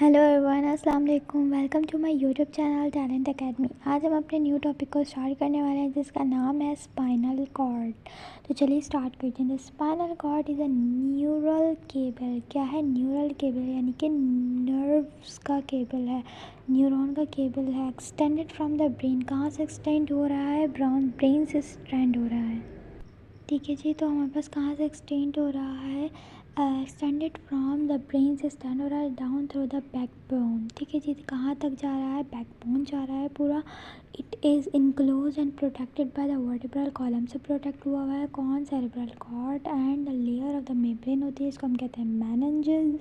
Hello everyone, अस्सलाम वालेकुम। Welcome to my YouTube channel talent academy. आज हम अपने न्यू टॉपिक को स्टार्ट करने वाले हैं जिसका नाम है स्पाइनल कॉर्ड। तो चलिए स्टार्ट करते हैं। Spinal cord is a neural cable. क्या है? न्यूरल केबल यानी कि नर्व्स का केबल है, न्यूरॉन का केबल है। Extended from the brain. कहाँ से एक्सटेंड हो रहा है? ब्रेन से एक्सटेंड हो रहा है। ठीक है जी। तो हमारे पास कहाँ से एक्सटेंड हो रहा है? एक्सटेंडेड फ्रॉम द ब्रेन से एक्सटेंड हो रहा है डाउन थ्रू द बैकबोन। ठीक है जी। कहाँ तक जा रहा है? बैकबोन जा रहा है पूरा। It is enclose and protected by the vertebral column. से प्रोटेक्ट हुआ है कौन? Cerebral cord and the layer of the membrane होती है, इसको हम कहते हैं मेनिंजेस।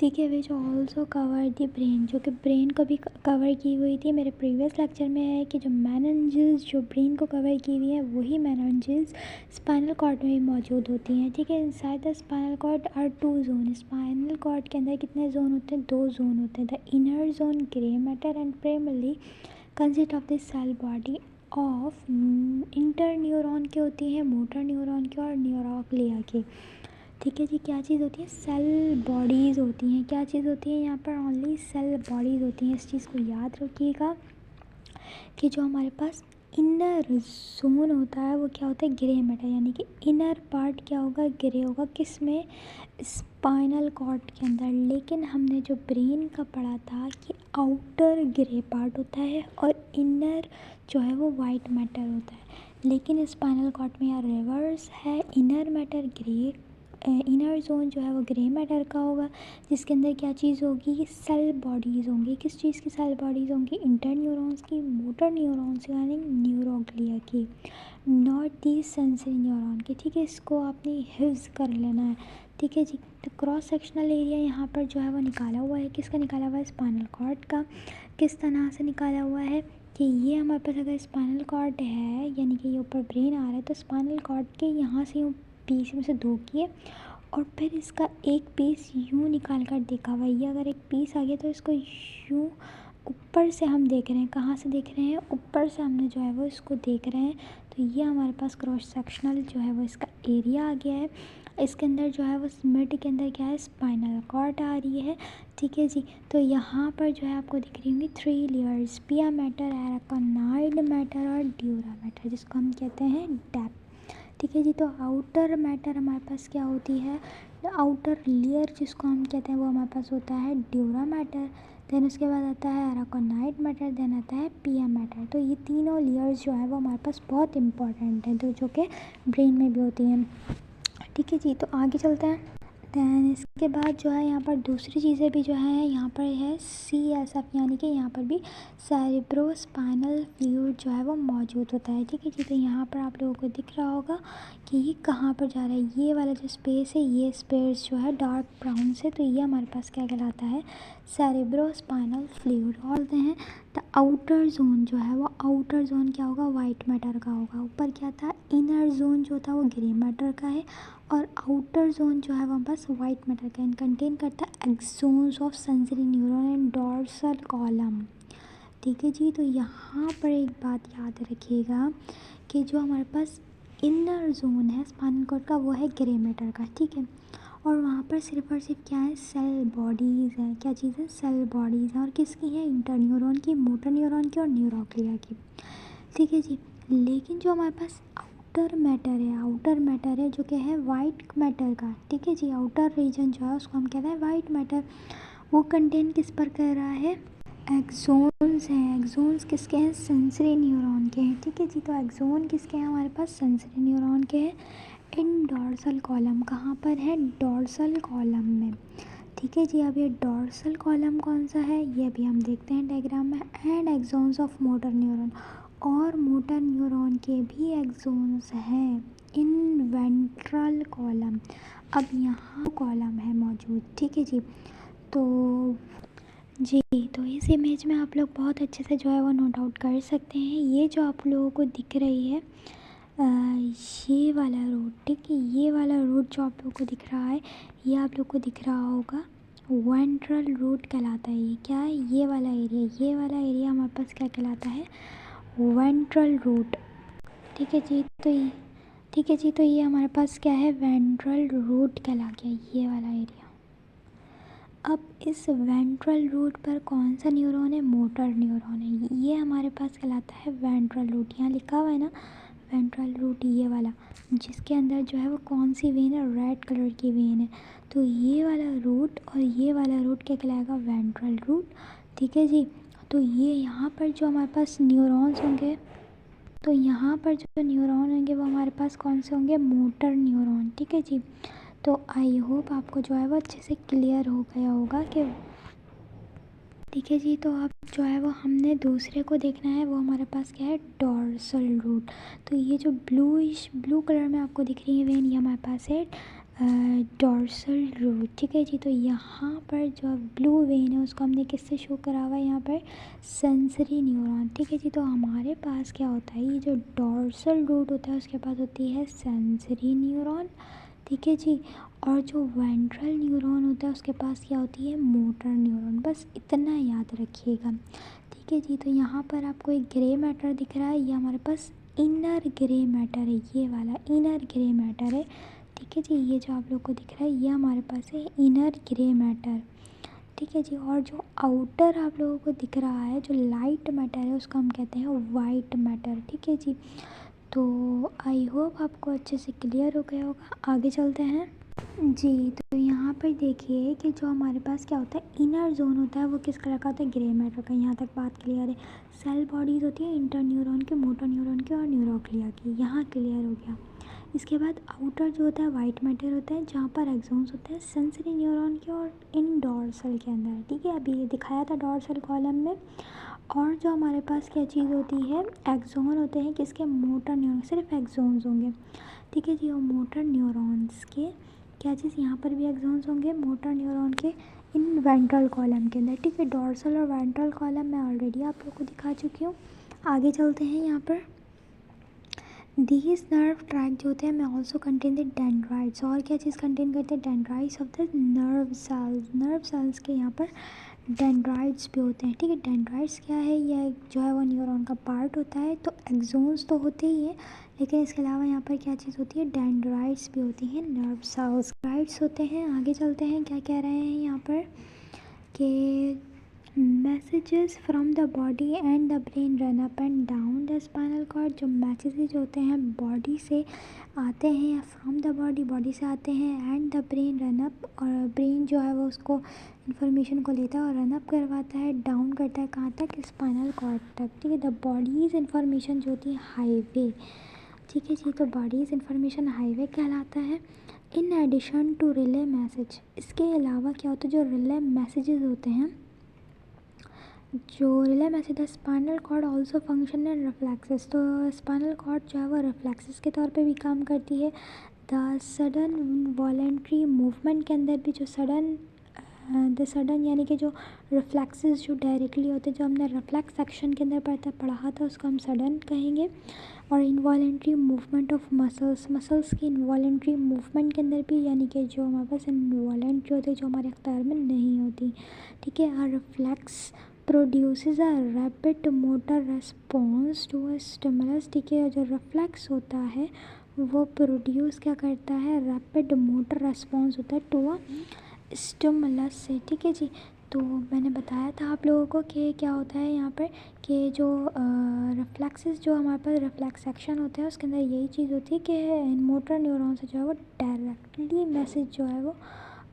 ठीक है, which also cover the brain, जो कि ब्रेन को भी कवर की हुई थी। मेरे प्रीवियस लेक्चर में है कि जो मेनिंजेस जो ब्रेन को कवर की हुई है वही मेनिंजेस स्पाइनल कॉर्ड में भी मौजूद होती हैं। ठीक है। Inside the spinal cord are 2 zone. Spinal cord के अंदर कितने जोन होते हैं? 2 जोन होते हैं। The inner zone grey matter and primarily consist of the cell body of inter neuron की होती है, मोटर न्यूरॉन की और न्यूरोग्लिया की। ठीक है जी। क्या चीज़ होती है? सेल बॉडीज़ होती हैं। क्या चीज़ होती है यहाँ पर? ओनली सेल बॉडीज़ होती हैं। इस चीज़ को याद रखिएगा कि जो हमारे पास इनर जोन होता है वो क्या होता है? ग्रे मैटर, यानी कि इनर पार्ट क्या होगा? ग्रे होगा। किस में? स्पाइनल कॉर्ड के अंदर। लेकिन हमने जो ब्रेन का पढ़ा था कि आउटर ग्रे पार्ट होता है और इनर जो है वो वाइट मैटर होता है। लेकिन स्पाइनल कॉर्ड में यार रिवर्स है। Inner matter grey, inner zone जो है वो ग्रे मैटर का होगा, जिसके अंदर क्या चीज़ होगी? सेल बॉडीज़ होंगी। किस चीज़ की सेल बॉडीज़ होंगी? इंटर न्यूरॉन्स की, मोटर न्यूरॉन्स यानी न्यूरोग्लिया की, नॉट दी सेंसरी न्यूरॉन की। ठीक है, इसको आपने हिफ्ज़ कर लेना है। ठीक है जी। तो क्रॉस सेक्शनल एरिया यहाँ पर जो है वो निकाला हुआ है। किसका निकाला हुआ है? स्पाइनल कॉर्ड का। किस तरह से निकाला हुआ है कि ये हमारे पास अगर स्पाइनल कॉर्ड है यानी कि ये यूँ ब्रेन आ रहा है तो स्पाइनल कॉर्ड के यहाँ से यूँ पीस में से 2 किए और फिर इसका एक पीस यूँ निकाल कर देखा हुआ है। ये अगर एक पीस आ गया तो इसको यूँ ऊपर से हम देख रहे हैं। कहाँ से देख रहे हैं? ऊपर से हमने जो है वो इसको देख रहे हैं। तो ये हमारे पास क्रॉस सेक्शनल जो है वो इसका एरिया आ गया है। इसके अंदर जो है वो मिड के अंदर क्या है? स्पाइनल कॉर्ड आ रही है। ठीक है जी। तो यहाँ पर जो है आपको दिख रही होंगी 3 लेयर्स, पिया मैटर, एराकोनाइड मैटर और ड्यूरा मैटर, जिसको हम कहते हैं डेप्थ। ठीक है जी। तो आउटर मैटर हमारे पास क्या होती है? आउटर लेयर जिसको हम कहते हैं वो हमारे पास होता है ड्यूरा मैटर। देन उसके बाद आता है एराकोनाइड मैटर, देन आता है पिया मैटर। तो ये तीनों लेयर्स जो है वो हमारे पास बहुत इंपॉर्टेंट हैं, तो जो कि ब्रेन में भी होती हैं। ठीक है जी। तो आगे चलते हैं। दैन इसके बाद जो है यहाँ पर दूसरी चीज़ें भी जो है यहाँ पर है CSF, यानी कि यहाँ पर भी सेरेब्रोस्पाइनल फ्लूइड जो है वो मौजूद होता है। ठीक है जी। तो यहाँ पर आप लोगों को दिख रहा होगा कि ये कहाँ पर जा रहा है। ये वाला जो स्पेस है, ये स्पेस जो है डार्क ब्राउन से, तो ये हमारे पास क्या कहलाता है? Cerebrospinal fluid. और हैं द आउटर जोन जो है वो आउटर जोन क्या होगा? वाइट मैटर का होगा। ऊपर क्या था? इनर जोन जो था वो ग्रे मैटर का है और आउटर जोन जो है वो बस वाइट मैटर का कंटेन करता है exons of sensory neuron and dorsal column. ठीक है जी। तो यहाँ पर एक बात याद रखिएगा कि जो हमारे पास इनर जोन है स्पाइनल कॉर्ड का वो है ग्रे मैटर का। ठीक है। और वहाँ पर सिर्फ और सिर्फ क्या है? सेल बॉडीज़ हैं। क्या चीज़ है? सेल बॉडीज़ हैं। और किसकी है? इंटर न्यूरॉन की, मोटर न्यूरॉन की और न्यूरोग्लिया की। ठीक है जी। लेकिन जो हमारे पास आउटर मैटर है जो क्या है? वाइट मैटर का। ठीक है जी। आउटर रीजन जो है उसको हम कहते हैं वाइट मैटर। वो कंटेन किस पर कर रहा है? एक्सोन्स हैं। एक्सोन्स किसके हैं? सेंसरी न्यूरॉन के हैं। ठीक है जी। तो एक्सोन किसके हैं हमारे पास? सेंसरी न्यूरॉन के हैं। इन डॉर्सल कॉलम। कहाँ पर है? डॉर्सल कॉलम में। ठीक है जी। अब ये डॉर्सल कॉलम कौन सा है ये भी हम देखते हैं डायग्राम में। And exons of motor neuron, और मोटर न्यूरॉन के भी एक्सोन्स हैं इन वेंट्रल कॉलम। अब यहाँ कॉलम है मौजूद। ठीक है जी। तो जी, तो इस इमेज में आप लोग बहुत अच्छे से जो है वो नोट आउट कर सकते हैं। ये जो आप लोगों को दिख रही है ये वाला रोड, ठीक है, ये वाला रोड जो आप लोगों को दिख रहा है ये आप लोग को दिख रहा होगा वेंट्रल रोड कहलाता है। ये क्या है? ये वाला एरिया हमारे पास क्या कहलाता है? Ventral road. ठीक है जी। तो ये ठीक है जी। तो ये हमारे पास क्या है? वेंट्रल रोड कहला गया ये वाला एरिया। अब इस वेंट्रल रूट पर कौन सा न्यूरॉन है? मोटर न्यूरॉन है। ये हमारे पास कहलाता है वेंट्रल रूट। यहाँ लिखा हुआ है ना वेंट्रल रूट, ये वाला, जिसके अंदर जो है वो कौन सी वेन है? रेड कलर की वेन है। तो ये वाला रूट और ये वाला रूट क्या कहलाएगा? Ventral root. ठीक है जी। तो ये यहाँ पर जो हमारे पास न्यूरॉन्स होंगे, तो यहाँ पर जो न्यूरॉन होंगे वो हमारे पास कौन से होंगे? Motor neuron. ठीक है जी। तो आई होप आपको जो है वो अच्छे से क्लियर हो गया होगा कि ठीक है जी। तो अब जो है वो हमने दूसरे को देखना है, वो हमारे पास क्या है? Dorsal root. तो ये जो ब्लू कलर में आपको दिख रही है वेन, ये हमारे पास है डॉर्सल रूट। ठीक है जी। तो यहाँ पर जो ब्लू वेन है उसको हमने किससे शो करा हुआ है? यहाँ पर सेंसरी न्यूरॉन। ठीक है जी। तो हमारे पास क्या होता है? ये जो डॉर्सल रूट होता है उसके पास होती है सेंसरी न्यूरॉन। ठीक है जी। और जो वेंट्रल न्यूरॉन होता है उसके पास क्या होती है? Motor neuron. बस इतना याद रखिएगा। ठीक है जी। तो यहाँ पर आपको एक ग्रे मैटर दिख रहा है, ये हमारे पास इनर ग्रे मैटर है, ये वाला इनर ग्रे मैटर है। ठीक है जी। ये जो आप लोग को दिख रहा है ये हमारे पास है इनर ग्रे मैटर। ठीक है जी। और जो आउटर आप लोगों को दिख रहा है जो लाइट मैटर है उसको हम कहते हैं वाइट मैटर। ठीक है जी। तो आई होप आपको अच्छे से क्लियर हो गया होगा। आगे चलते हैं जी। तो यहाँ पर देखिए कि जो हमारे पास क्या होता है? इनर जोन होता है वो किस कलर का होता है? ग्रे मैटर का। यहाँ तक बात क्लियर है। सेल बॉडीज़ होती है इंटर न्यूरॉन की, मोटर न्यूरॉन की और न्यूरोक्लिया की। यहाँ क्लियर हो गया। इसके बाद आउटर जो होता है वाइट मैटर होता है, जहाँ पर एक्सोन्स होते हैं सेंसरी न्यूरॉन के और इन डॉर्सल के अंदर। ठीक है, अभी ये दिखाया था डॉर्सल कॉलम में। और जो हमारे पास क्या चीज़ होती है? एक्सोन होते हैं किसके? Motor neuron. सिर्फ एक्सोन्स होंगे। ठीक है जी। और मोटर न्यूरॉन्स के क्या चीज़? यहाँ पर भी एक्सोन्स होंगे मोटर न्यूरॉन के इन वेंट्रल कॉलम के अंदर। ठीक है, डॉर्सल और वेंट्रल कॉलम मैं ऑलरेडी आप लोग को दिखा चुकी हूँ। आगे चलते हैं। यहाँ पर दीज नर्व ट्रैक जो होते हैं मैं ऑल्सो कंटेन द डेंड्राइट्स। और क्या चीज़ कंटेन करते हैं? Dendrites of the nerve cells. Nerve cells के यहाँ पर डेंड्राइट्स भी होते हैं। ठीक है, डेंड्राइट्स क्या है? यह जो है वो न्यूरॉन का पार्ट होता है। तो एक्सोन्स तो होते ही हैं, लेकिन इसके अलावा यहाँ पर क्या चीज़ होती है? डेंड्राइट्स भी होती हैं, नर्व सेल्स डेंड्राइट्स होते हैं। आगे चलते हैं। क्या कह रहे हैं यहाँ पर कि messages from the body and the brain run up and down the spinal cord. जो मैसेजेस होते हैं बॉडी से आते हैं, फ्रॉम द बॉडी से आते हैं, and the brain run up, और ब्रेन जो है वो उसको इन्फॉर्मेशन को लेता है और रन अप करवाता है, डाउन करता है कहाँ तक? स्पाइनल कॉर्ड तक। ठीक है, द बॉडीज़ इन्फॉर्मेशन जो होती है हाईवे। ठीक है जी। तो बॉडीज़ इन्फॉर्मेशन हाईवे कहलाता है। In addition to relay message, इसके अलावा क्या होता है? जो रिले मैसेजेस होते हैं, जो relay message the spinal cord also function in reflexes. तो स्पाइनल कॉर्ड जो है वो रिफ्लेक्सेस के तौर पे भी काम करती है। द सडन वॉलेंट्री मूवमेंट के अंदर भी जो द सडन यानी कि जो रिफ्लेक्सेस जो डायरेक्टली होते हैं, जो हमने रिफ्लेक्स सेक्शन के अंदर पढ़ा था उसको हम सडन कहेंगे। और इनवॉलेंट्री मूवमेंट ऑफ मसल्स की इनवॉलेंट्री मूवमेंट के अंदर भी, यानी कि जो हमारे पास इनवॉलेंट जो होती है, जो हमारे अख्तियार में नहीं होती। ठीक है, a reflex produces a rapid motor response to a stimulus. ठीक है, जो रिफ्लेक्स होता है वो प्रोड्यूस क्या करता है? रैपिड मोटर रेस्पॉन्स होता है टू अ स्टिमुलस से। ठीक है जी। तो मैंने बताया था आप लोगों को कि क्या होता है यहाँ पर कि जो रिफ्लेक्सेस जो हमारे पास रिफ्लेक्स सेक्शन होते हैं उसके अंदर यही चीज़ होती है कि मोटर न्यूरॉन से जो है वो डायरेक्टली मैसेज जो है वो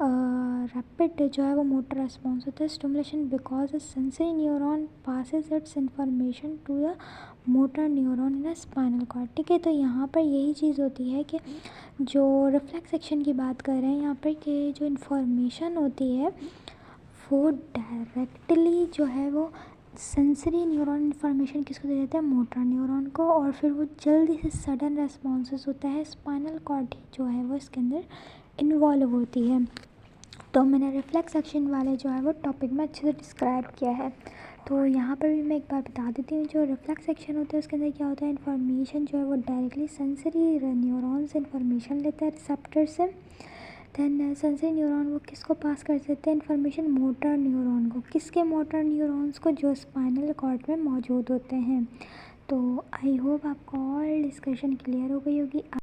रैपिड जो है वो मोटर रेस्पॉन्स होता है stimulation, because a sensory neuron passes its information to the motor neuron in a spinal cord. ठीक है, तो यहाँ पर यही चीज़ होती है कि जो रिफ्लेक्स सेक्शन की बात कर रहे हैं यहाँ पर कि जो इन्फॉर्मेशन होती है वो डायरेक्टली जो है वो सेंसरी न्यूरॉन इन्फॉर्मेशन किसको दे देते हैं? मोटर न्यूरॉन को। और फिर वो जल्दी से सडन रेस्पॉन्सेस होता है, स्पाइनल कॉर्ड जो है वो इसके अंदर इन्वॉल्व होती है। तो मैंने रिफ्लेक्स एक्शन वाले जो है वो टॉपिक में अच्छे से डिस्क्राइब किया है। तो यहाँ पर भी मैं एक बार बता देती हूँ, जो रिफ्लेक्स एक्शन होता है उसके अंदर क्या होता है? इन्फॉर्मेशन जो है वो डायरेक्टली सेंसरी न्यूरॉन से इन्फॉर्मेशन लेता है रिसेप्टर से। देन सेंसरी न्यूरॉन वो किसको पास कर सकते हैं इन्फॉर्मेशन? मोटर न्यूरॉन को। किसके? मोटर न्यूरॉन्स को, जो स्पाइनल कॉर्ड में मौजूद होते हैं। तो आई होप आपको ऑल डिस्कशन क्लियर हो गई होगी।